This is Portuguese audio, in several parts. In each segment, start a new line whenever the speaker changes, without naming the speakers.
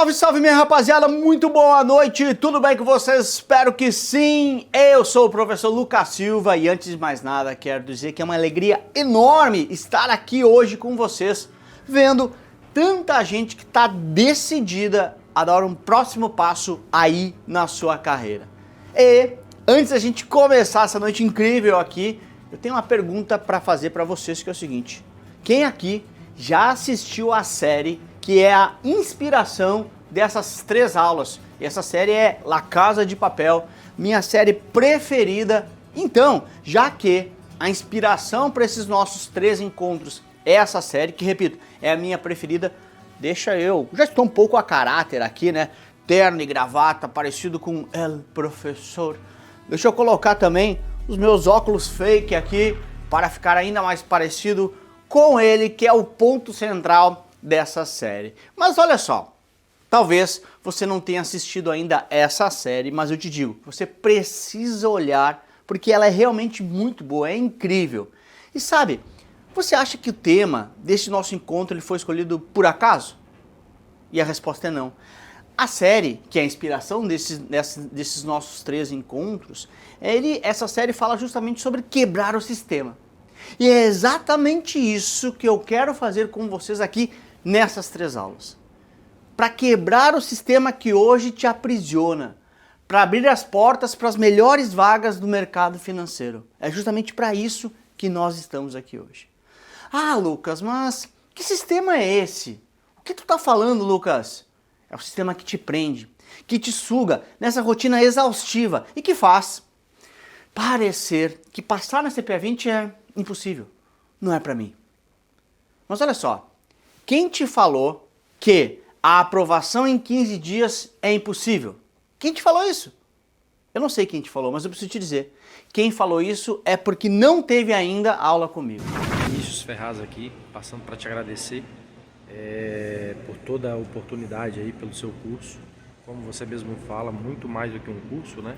Salve, salve minha rapaziada, muito boa noite, tudo bem com vocês? Espero que sim. Eu sou o professor Lucas Silva e antes de mais nada quero dizer que é uma alegria enorme estar aqui hoje com vocês, vendo tanta gente que está decidida a dar um próximo passo aí na sua carreira. E antes da gente começar essa noite incrível aqui, eu tenho uma pergunta para fazer para vocês, que é o seguinte: quem aqui já assistiu a série que é a inspiração dessas três aulas? E essa série é La Casa de Papel, minha série preferida. Então, já que a inspiração para esses nossos três encontros é essa série, que repito, é a minha preferida, já estou um pouco a caráter aqui, né? Terno e gravata, parecido com El Professor. Deixa eu colocar também os meus óculos fake aqui, para ficar ainda mais parecido com ele, que é o ponto central dessa série. Mas olha só, talvez você não tenha assistido ainda essa série, mas eu te digo, você precisa olhar, porque ela é realmente muito boa, é incrível. E sabe, você acha que o tema desse nosso encontro ele foi escolhido por acaso? E a resposta é não. A série, que é a inspiração desses nossos três encontros, essa série fala justamente sobre quebrar o sistema. E é exatamente isso que eu quero fazer com vocês aqui nessas três aulas. Para quebrar o sistema que hoje te aprisiona, para abrir as portas para as melhores vagas do mercado financeiro. É justamente para isso que nós estamos aqui hoje. Ah, Lucas, mas que sistema é esse? O que tu está falando, Lucas? É o sistema que te prende, que te suga nessa rotina exaustiva e que faz parecer que passar na CPA 20 é impossível. Não é para mim. Mas olha só, quem te falou que a aprovação em 15 dias é impossível? Quem te falou isso? Eu não sei quem te falou, mas eu preciso te dizer. Quem falou isso é porque não teve ainda aula comigo.
Vinícius Ferraz aqui, passando para te agradecer por toda a oportunidade aí, pelo seu curso. Como você mesmo fala, muito mais do que um curso, né?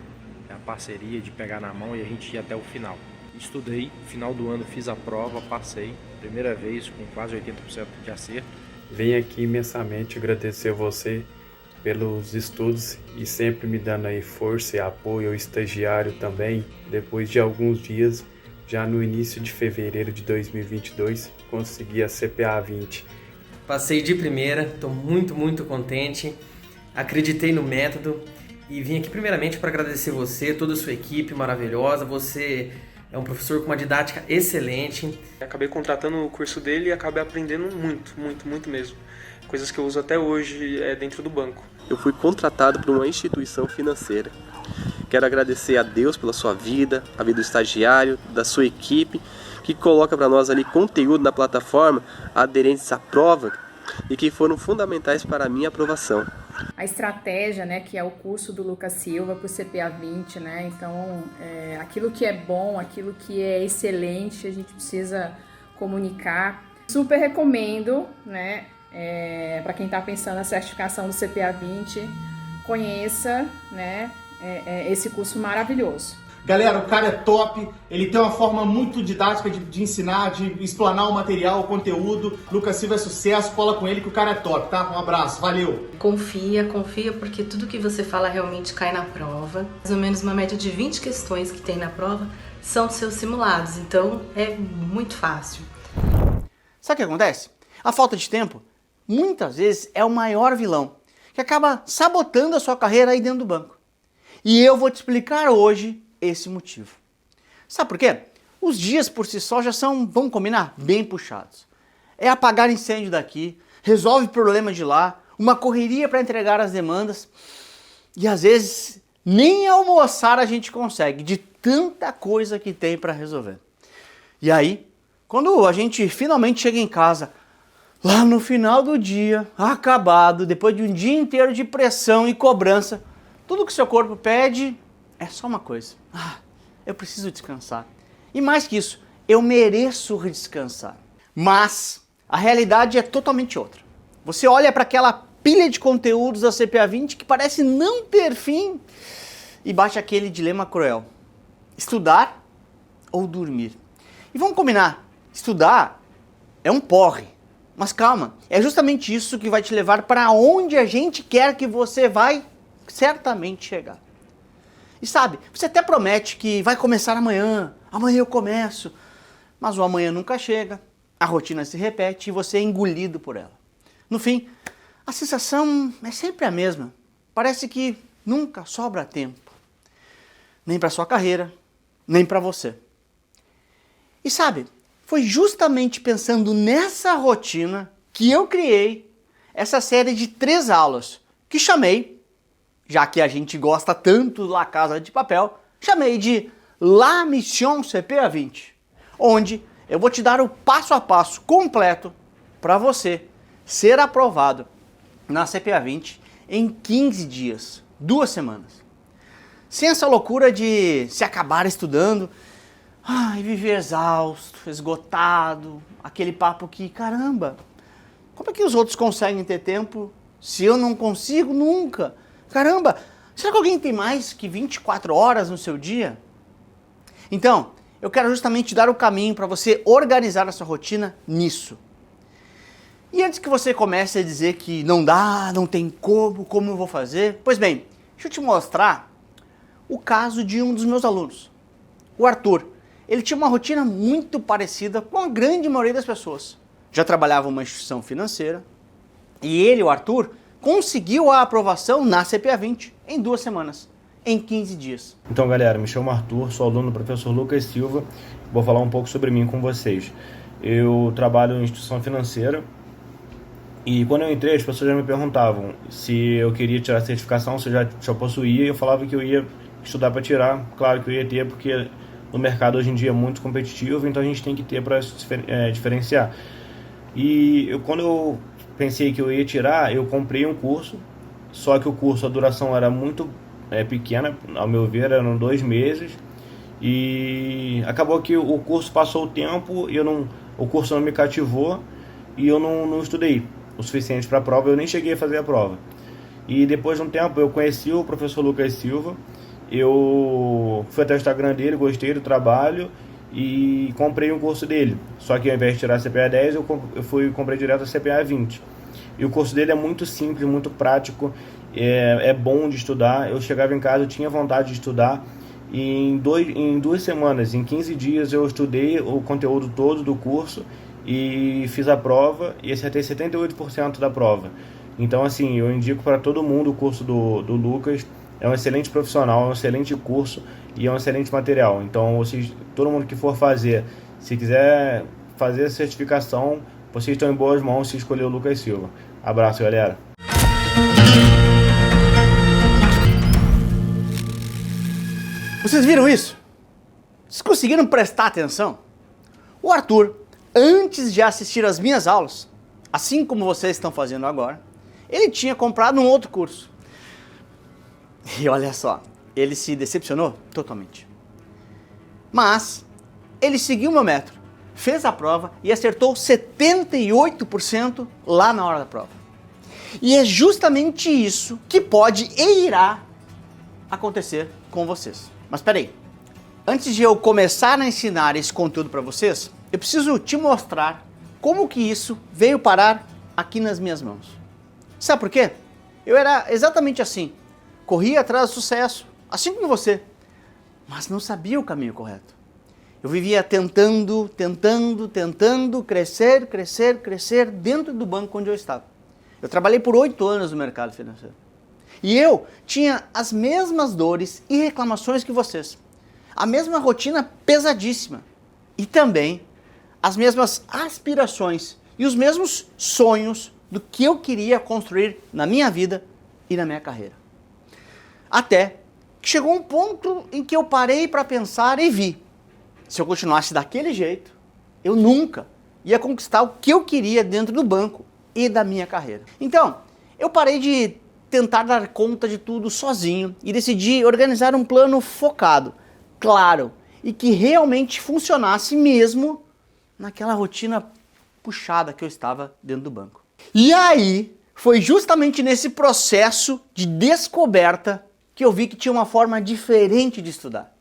É a parceria de pegar na mão e a gente ir até o final. Estudei, final do ano fiz a prova, passei, primeira vez com quase 80% de acerto.
Venho aqui imensamente agradecer a você pelos estudos e sempre me dando aí força e apoio ao estagiário também. Depois de alguns dias, já no início de fevereiro de 2022, consegui a CPA 20.
Passei de primeira, estou muito contente, acreditei no método e vim aqui primeiramente para agradecer você, toda a sua equipe maravilhosa. Você é um professor com uma didática excelente.
Acabei contratando o curso dele e acabei aprendendo muito mesmo. Coisas que eu uso até hoje dentro do banco.
Eu fui contratado por uma instituição financeira. Quero agradecer a Deus pela sua vida, a vida do estagiário, da sua equipe, que coloca para nós ali conteúdo na plataforma aderentes à prova e que foram fundamentais para a minha aprovação.
A estratégia, né, que é o curso do Lucas Silva para o CPA 20, né? Então, aquilo que é bom, aquilo que é excelente, a gente precisa comunicar. Super recomendo, né, para quem está pensando na certificação do CPA 20, conheça, né, esse curso maravilhoso.
Galera, o cara é top, ele tem uma forma muito didática de ensinar, de explanar o material, o conteúdo. Lucas Silva é sucesso, cola com ele que o cara é top, tá? Um abraço, valeu!
Confia, porque tudo que você fala realmente cai na prova. Mais ou menos uma média de 20 questões que tem na prova são dos seus simulados, então é muito fácil.
Sabe o que acontece? A falta de tempo, muitas vezes, é o maior vilão, que acaba sabotando a sua carreira aí dentro do banco. E eu vou te explicar hoje esse motivo. Sabe por quê? Os dias por si só já são, vamos combinar, bem puxados. É apagar incêndio daqui, resolve problema de lá, uma correria para entregar as demandas e às vezes nem almoçar a gente consegue, de tanta coisa que tem para resolver. E aí, quando a gente finalmente chega em casa, lá no final do dia, acabado, depois de um dia inteiro de pressão e cobrança, tudo que seu corpo pede é só uma coisa: eu preciso descansar. E mais que isso, eu mereço descansar. Mas a realidade é totalmente outra. Você olha para aquela pilha de conteúdos da CPA 20 que parece não ter fim e bate aquele dilema cruel: estudar ou dormir? E vamos combinar, estudar é um porre. Mas calma, é justamente isso que vai te levar para onde a gente quer que você vai certamente chegar. E sabe, você até promete que vai começar amanhã eu começo, mas o amanhã nunca chega, a rotina se repete e você é engolido por ela. No fim, a sensação é sempre a mesma, parece que nunca sobra tempo, nem para sua carreira, nem para você. E sabe, foi justamente pensando nessa rotina que eu criei essa série de 3 aulas, que chamei, já que a gente gosta tanto da Casa de Papel, chamei de La Mission CPA 20, onde eu vou te dar o passo a passo completo para você ser aprovado na CPA 20 em 15 dias, 2 semanas. Sem essa loucura de se acabar estudando e viver exausto, esgotado, aquele papo que, caramba, como é que os outros conseguem ter tempo se eu não consigo nunca? Caramba, será que alguém tem mais que 24 horas no seu dia? Então, eu quero justamente dar o caminho para você organizar a sua rotina nisso. E antes que você comece a dizer que não dá, não tem como eu vou fazer, pois bem, deixa eu te mostrar o caso de um dos meus alunos, o Arthur. Ele tinha uma rotina muito parecida com a grande maioria das pessoas. Já trabalhava em uma instituição financeira e ele, o Arthur, conseguiu a aprovação na CPA 20 em 2 semanas, em 15 dias.
Então galera, me chamo Arthur, sou aluno do professor Lucas Silva, vou falar um pouco sobre mim com vocês. Eu trabalho em instituição financeira e quando eu entrei as pessoas já me perguntavam se eu queria tirar a certificação, se eu já possuía, e eu falava que eu ia estudar para tirar. Claro que eu ia ter, porque no mercado hoje em dia é muito competitivo, então a gente tem que ter para diferenciar. E quando eu pensei que eu ia tirar, eu comprei um curso, só que o curso, a duração era muito pequena, ao meu ver, eram 2 meses, e acabou que o curso passou o tempo, o curso não me cativou, e eu não estudei o suficiente para a prova, eu nem cheguei a fazer a prova. E depois de um tempo eu conheci o professor Lucas Silva, eu fui até o Instagram dele, gostei do trabalho, e comprei um curso dele. Só que ao invés de tirar a CPA 10, eu comprei direto a CPA 20. E o curso dele é muito simples, muito prático, é bom de estudar. Eu chegava em casa, eu tinha vontade de estudar, e em 2 semanas, em 15 dias, eu estudei o conteúdo todo do curso e fiz a prova e acertei 78% da prova. Então, assim, eu indico para todo mundo o curso do Lucas. É um excelente profissional, é um excelente curso e é um excelente material. Então, todo mundo que for fazer, se quiser fazer a certificação, vocês estão em boas mãos se escolher o Lucas Silva. Abraço, galera.
Vocês viram isso? Vocês conseguiram prestar atenção? O Arthur, antes de assistir às minhas aulas, assim como vocês estão fazendo agora, ele tinha comprado um outro curso. E olha só, ele se decepcionou totalmente. Mas ele seguiu o meu método, fez a prova e acertou 78% lá na hora da prova. E é justamente isso que pode e irá acontecer com vocês. Mas peraí, antes de eu começar a ensinar esse conteúdo para vocês, eu preciso te mostrar como que isso veio parar aqui nas minhas mãos. Sabe por quê? Eu era exatamente assim. Corria atrás do sucesso, assim como você, mas não sabia o caminho correto. Eu vivia tentando crescer dentro do banco onde eu estava. Eu trabalhei por 8 anos no mercado financeiro. E eu tinha as mesmas dores e reclamações que vocês. A mesma rotina pesadíssima. E também as mesmas aspirações e os mesmos sonhos do que eu queria construir na minha vida e na minha carreira. Até que chegou um ponto em que eu parei para pensar e vi. Se eu continuasse daquele jeito, eu nunca ia conquistar o que eu queria dentro do banco e da minha carreira. Então, eu parei de tentar dar conta de tudo sozinho e decidi organizar um plano focado, claro, e que realmente funcionasse mesmo naquela rotina puxada que eu estava dentro do banco. E aí, foi justamente nesse processo de descoberta que eu vi que tinha uma forma diferente de estudar.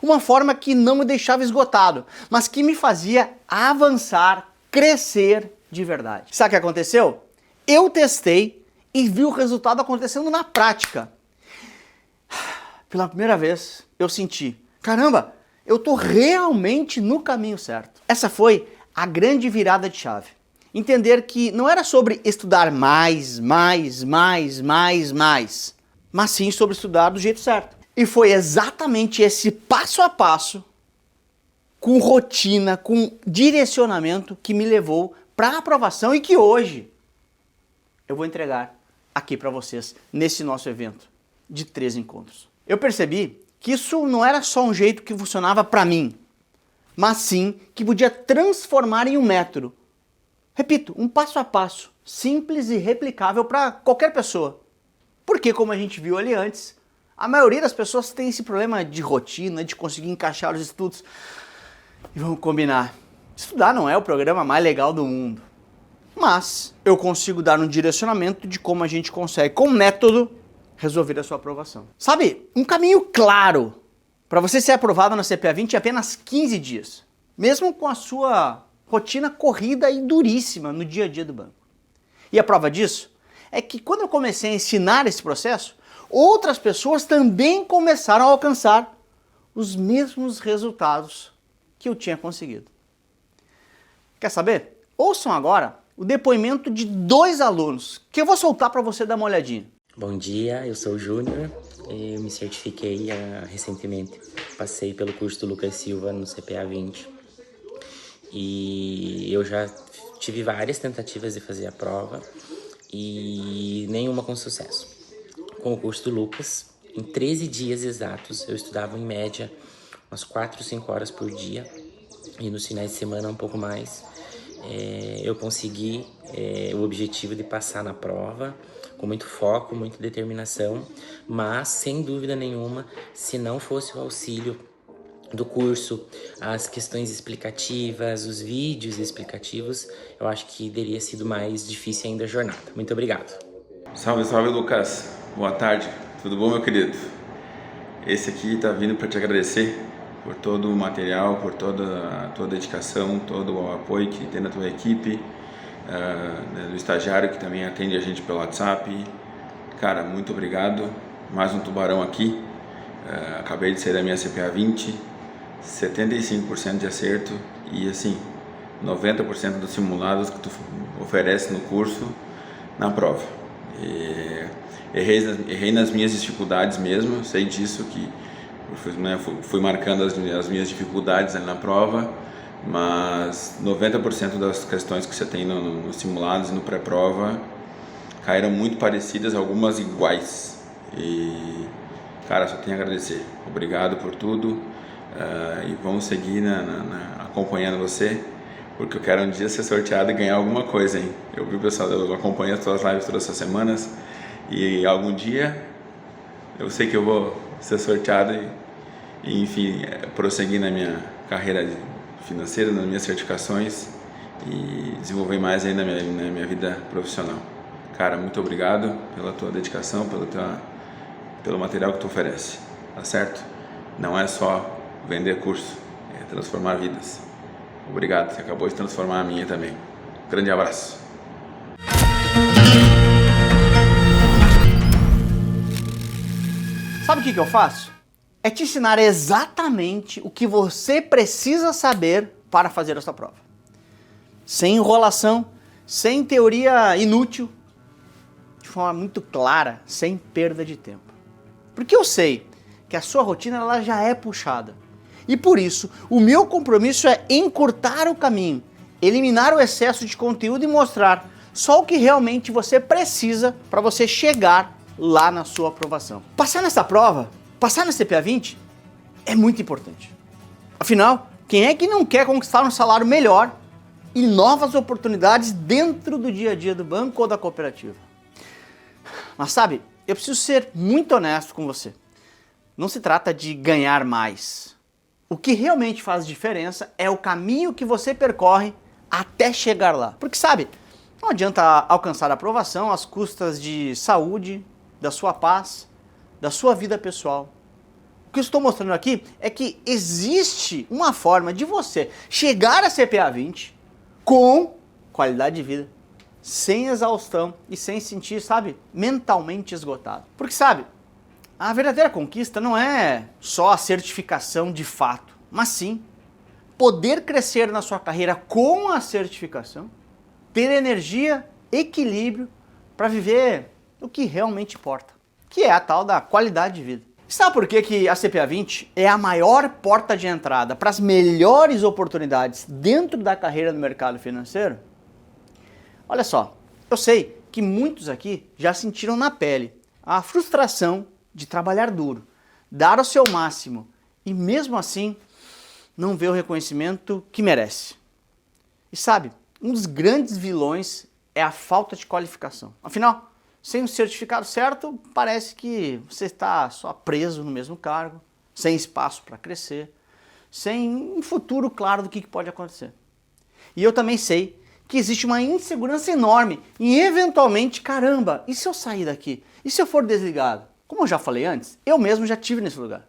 Uma forma que não me deixava esgotado, mas que me fazia avançar, crescer de verdade. Sabe o que aconteceu? Eu testei e vi o resultado acontecendo na prática. Pela primeira vez, eu senti, caramba, eu tô realmente no caminho certo. Essa foi a grande virada de chave. Entender que não era sobre estudar mais, mas sim sobre estudar do jeito certo. E foi exatamente esse passo a passo, com rotina, com direcionamento, que me levou para a aprovação e que hoje eu vou entregar aqui para vocês nesse nosso evento de 3 encontros. Eu percebi que isso não era só um jeito que funcionava para mim, mas sim que podia transformar em um método. Repito, um passo a passo, simples e replicável para qualquer pessoa. Porque, como a gente viu ali antes, a maioria das pessoas tem esse problema de rotina, de conseguir encaixar os estudos. E vamos combinar, estudar não é o programa mais legal do mundo. Mas eu consigo dar um direcionamento de como a gente consegue, com método, resolver a sua aprovação. Sabe, um caminho claro para você ser aprovado na CPA 20 é apenas 15 dias. Mesmo com a sua rotina corrida e duríssima no dia a dia do banco. E a prova disso é que quando eu comecei a ensinar esse processo, outras pessoas também começaram a alcançar os mesmos resultados que eu tinha conseguido. Quer saber? Ouçam agora o depoimento de 2 alunos, que eu vou soltar para você dar uma olhadinha.
Bom dia, eu sou o Júnior, eu me certifiquei recentemente, passei pelo curso do Lucas Silva no CPA 20 e eu já tive várias tentativas de fazer a prova e nenhuma com sucesso. Com o curso do Lucas, em 13 dias exatos, eu estudava em média umas 4 ou 5 horas por dia e nos finais de semana um pouco mais. Eu consegui o objetivo de passar na prova com muito foco, muita determinação, mas sem dúvida nenhuma, se não fosse o auxílio do curso, as questões explicativas, os vídeos explicativos, eu acho que teria sido mais difícil ainda a jornada. Muito obrigado.
Salve, salve, Lucas. Boa tarde. Tudo bom, meu querido? Esse aqui tá vindo para te agradecer por todo o material, por toda a tua dedicação, todo o apoio que tem na tua equipe, do estagiário que também atende a gente pelo WhatsApp. Cara, muito obrigado. Mais um tubarão aqui. Acabei de sair da minha CPA 20, 75% de acerto e assim, 90% dos simulados que tu oferece no curso na prova. Errei nas minhas dificuldades mesmo, sei disso, que fui marcando as minhas dificuldades ali na prova, mas 90% das questões que você tem nos simulados e no pré-prova caíram muito parecidas, algumas iguais. E, cara, só tenho a agradecer. Obrigado por tudo e vamos seguir acompanhando você, porque eu quero um dia ser sorteado e ganhar alguma coisa, hein? Eu vi o pessoal, eu acompanho as tuas lives todas essas semanas e algum dia eu sei que eu vou ser sorteado e enfim, prosseguir na minha carreira financeira, nas minhas certificações e desenvolver mais ainda na minha vida profissional. Cara, muito obrigado pela tua dedicação, pelo material que tu oferece, tá certo? Não é só vender curso, é transformar vidas. Obrigado, você acabou de transformar a minha também. Grande abraço.
Sabe o que eu faço? É te ensinar exatamente o que você precisa saber para fazer essa prova. Sem enrolação, sem teoria inútil, de forma muito clara, sem perda de tempo. Porque eu sei que a sua rotina ela já é puxada. E por isso, o meu compromisso é encurtar o caminho, eliminar o excesso de conteúdo e mostrar só o que realmente você precisa para você chegar lá na sua aprovação. Passar nessa prova, passar na CPA 20, é muito importante. Afinal, quem é que não quer conquistar um salário melhor e novas oportunidades dentro do dia a dia do banco ou da cooperativa? Mas sabe, eu preciso ser muito honesto com você. Não se trata de ganhar mais. O que realmente faz diferença é o caminho que você percorre até chegar lá. Porque sabe, não adianta alcançar a aprovação às custas de saúde, da sua paz, da sua vida pessoal. O que eu estou mostrando aqui é que existe uma forma de você chegar a CPA 20 com qualidade de vida, sem exaustão e sem sentir, sabe, mentalmente esgotado. Porque, sabe, a verdadeira conquista não é só a certificação de fato, mas sim poder crescer na sua carreira com a certificação, ter energia, equilíbrio para viver o que realmente importa, que é a tal da qualidade de vida. Sabe por que a CPA 20 é a maior porta de entrada para as melhores oportunidades dentro da carreira no mercado financeiro? Olha só, eu sei que muitos aqui já sentiram na pele a frustração de trabalhar duro, dar o seu máximo e mesmo assim não ver o reconhecimento que merece. E sabe, um dos grandes vilões é a falta de qualificação. Afinal, sem o certificado certo, parece que você está só preso no mesmo cargo, sem espaço para crescer, sem um futuro claro do que pode acontecer. E eu também sei que existe uma insegurança enorme em eventualmente, caramba, e se eu sair daqui? E se eu for desligado? Como eu já falei antes, eu mesmo já estive nesse lugar.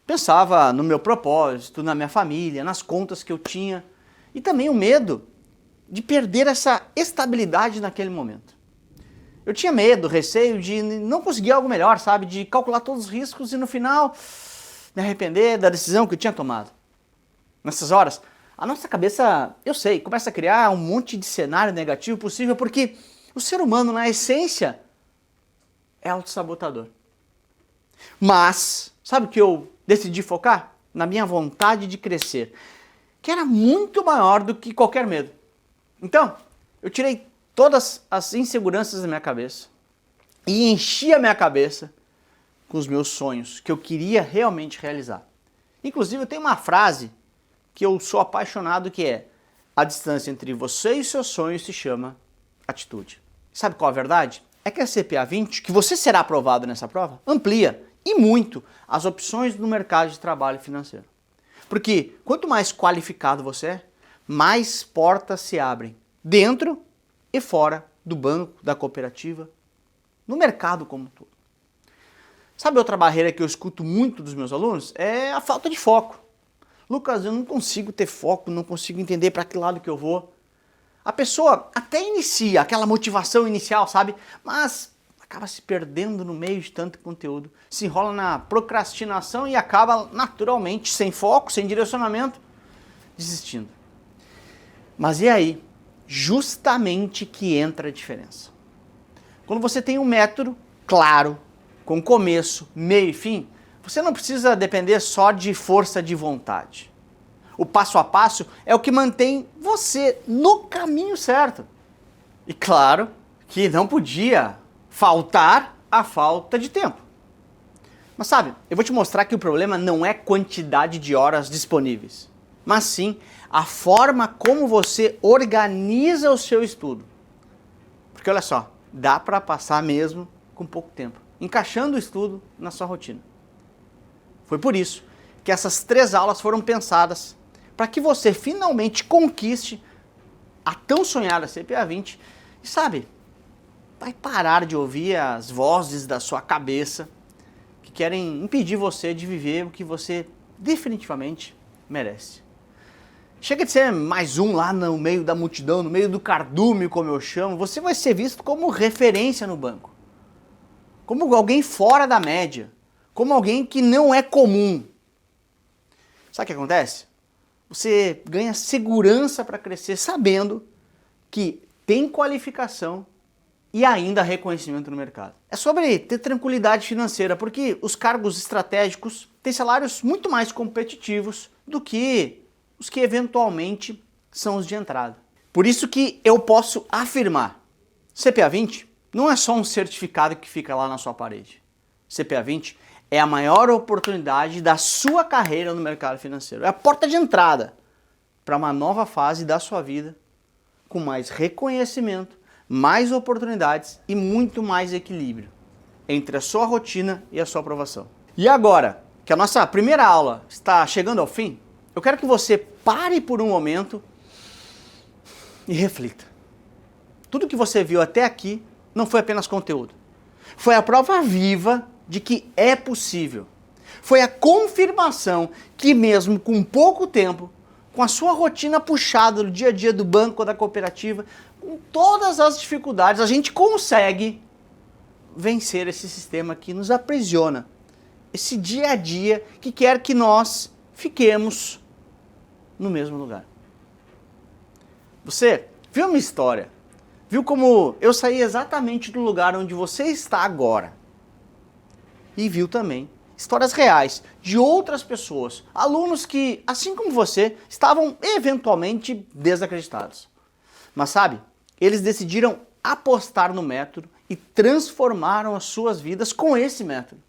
Pensava no meu propósito, na minha família, nas contas que eu tinha e também o medo de perder essa estabilidade naquele momento. Eu tinha medo, receio de não conseguir algo melhor, sabe? De calcular todos os riscos e no final me arrepender da decisão que eu tinha tomado. Nessas horas, a nossa cabeça, eu sei, começa a criar um monte de cenário negativo possível porque o ser humano, na essência, é autossabotador. Mas, sabe o que eu decidi focar? Na minha vontade de crescer, que era muito maior do que qualquer medo. Então, eu tirei todas as inseguranças da minha cabeça e enchi a minha cabeça com os meus sonhos, que eu queria realmente realizar. Inclusive, eu tenho uma frase que eu sou apaixonado, que é: a distância entre você e seus sonhos se chama atitude. Sabe qual a verdade? É que a CPA 20, que você será aprovado nessa prova, amplia e muito as opções no mercado de trabalho financeiro. Porque quanto mais qualificado você é, mais portas se abrem dentro e fora do banco, da cooperativa, no mercado como um todo. Sabe outra barreira que eu escuto muito dos meus alunos? É a falta de foco. Lucas, eu não consigo ter foco, não consigo entender para que lado que eu vou. A pessoa até inicia aquela motivação inicial, sabe? Mas acaba se perdendo no meio de tanto conteúdo, se enrola na procrastinação e acaba naturalmente sem foco, sem direcionamento, desistindo. Mas e aí? Justamente que entra a diferença. Quando você tem um método claro, com começo, meio e fim, você não precisa depender só de força de vontade. O passo a passo é o que mantém você no caminho certo. E claro que não podia faltar a falta de tempo. Mas sabe, eu vou te mostrar que o problema não é quantidade de horas disponíveis, mas sim a forma como você organiza o seu estudo. Porque olha só, dá para passar mesmo com pouco tempo, encaixando o estudo na sua rotina. Foi por isso que essas 3 aulas foram pensadas para que você finalmente conquiste a tão sonhada CPA 20 e sabe, vai parar de ouvir as vozes da sua cabeça que querem impedir você de viver o que você definitivamente merece. Chega de ser mais um lá no meio da multidão, no meio do cardume, como eu chamo, você vai ser visto como referência no banco, como alguém fora da média, como alguém que não é comum. Sabe o que acontece? Você ganha segurança para crescer sabendo que tem qualificação e ainda reconhecimento no mercado. É sobre ter tranquilidade financeira, porque os cargos estratégicos têm salários muito mais competitivos do que os que eventualmente são os de entrada. Por isso que eu posso afirmar, CPA 20 não é só um certificado que fica lá na sua parede. CPA 20 é a maior oportunidade da sua carreira no mercado financeiro. É a porta de entrada para uma nova fase da sua vida, com mais reconhecimento, mais oportunidades e muito mais equilíbrio entre a sua rotina e a sua aprovação. E agora, que a nossa primeira aula está chegando ao fim, eu quero que você pare por um momento e reflita. Tudo que você viu até aqui não foi apenas conteúdo. Foi a prova viva de que é possível. Foi a confirmação que mesmo com pouco tempo, com a sua rotina puxada no dia a dia do banco ou da cooperativa, com todas as dificuldades, a gente consegue vencer esse sistema que nos aprisiona, esse dia a dia que quer que nós fiquemos no mesmo lugar. Você viu minha história? Viu como eu saí exatamente do lugar onde você está agora? E viu também histórias reais de outras pessoas, alunos que, assim como você, estavam eventualmente desacreditados. Mas sabe, eles decidiram apostar no método e transformaram as suas vidas com esse método.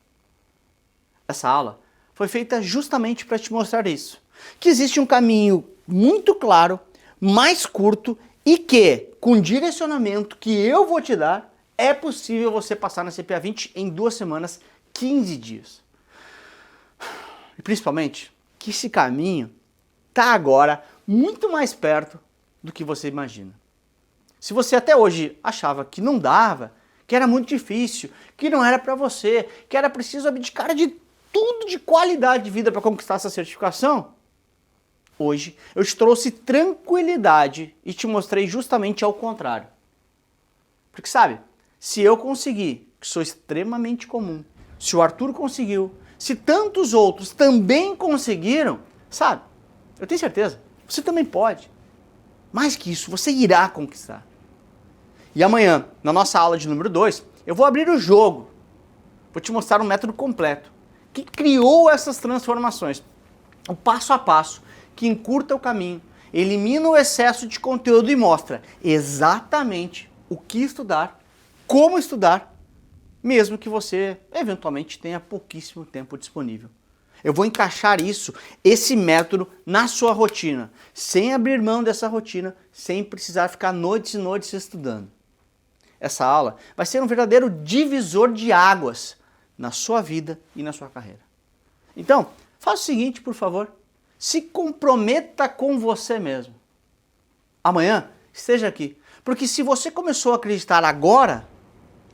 Essa aula foi feita justamente para te mostrar isso, que existe um caminho muito claro, mais curto e que, com o direcionamento que eu vou te dar, é possível você passar na CPA 20 em 2 semanas, 15 dias. E principalmente, que esse caminho está agora muito mais perto do que você imagina. Se você até hoje achava que não dava, que era muito difícil, que não era para você, que era preciso abdicar de tudo de qualidade de vida para conquistar essa certificação, hoje eu te trouxe tranquilidade e te mostrei justamente ao contrário. Porque sabe, se eu consegui, que sou extremamente comum, se o Arthur conseguiu, se tantos outros também conseguiram, sabe, eu tenho certeza, você também pode. Mais que isso, você irá conquistar. E amanhã, na nossa aula de número 2, eu vou abrir o jogo. Vou te mostrar um método completo que criou essas transformações. O passo a passo que encurta o caminho, elimina o excesso de conteúdo e mostra exatamente o que estudar, como estudar, mesmo que você eventualmente tenha pouquíssimo tempo disponível. Eu vou encaixar esse método na sua rotina, sem abrir mão dessa rotina, sem precisar ficar noites e noites estudando. Essa aula vai ser um verdadeiro divisor de águas na sua vida e na sua carreira. Então, faça o seguinte, por favor. Se comprometa com você mesmo. Amanhã, esteja aqui. Porque se você começou a acreditar agora,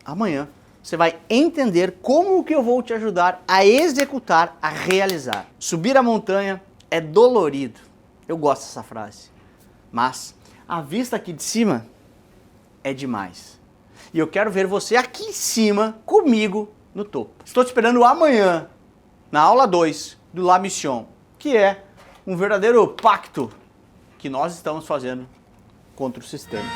amanhã você vai entender como que eu vou te ajudar a executar, a realizar. Subir a montanha é dolorido. Eu gosto dessa frase. Mas a vista aqui de cima é demais. E eu quero ver você aqui em cima, comigo, no topo. Estou te esperando amanhã, na aula 2 do La Mission, que é um verdadeiro pacto que nós estamos fazendo contra o sistema.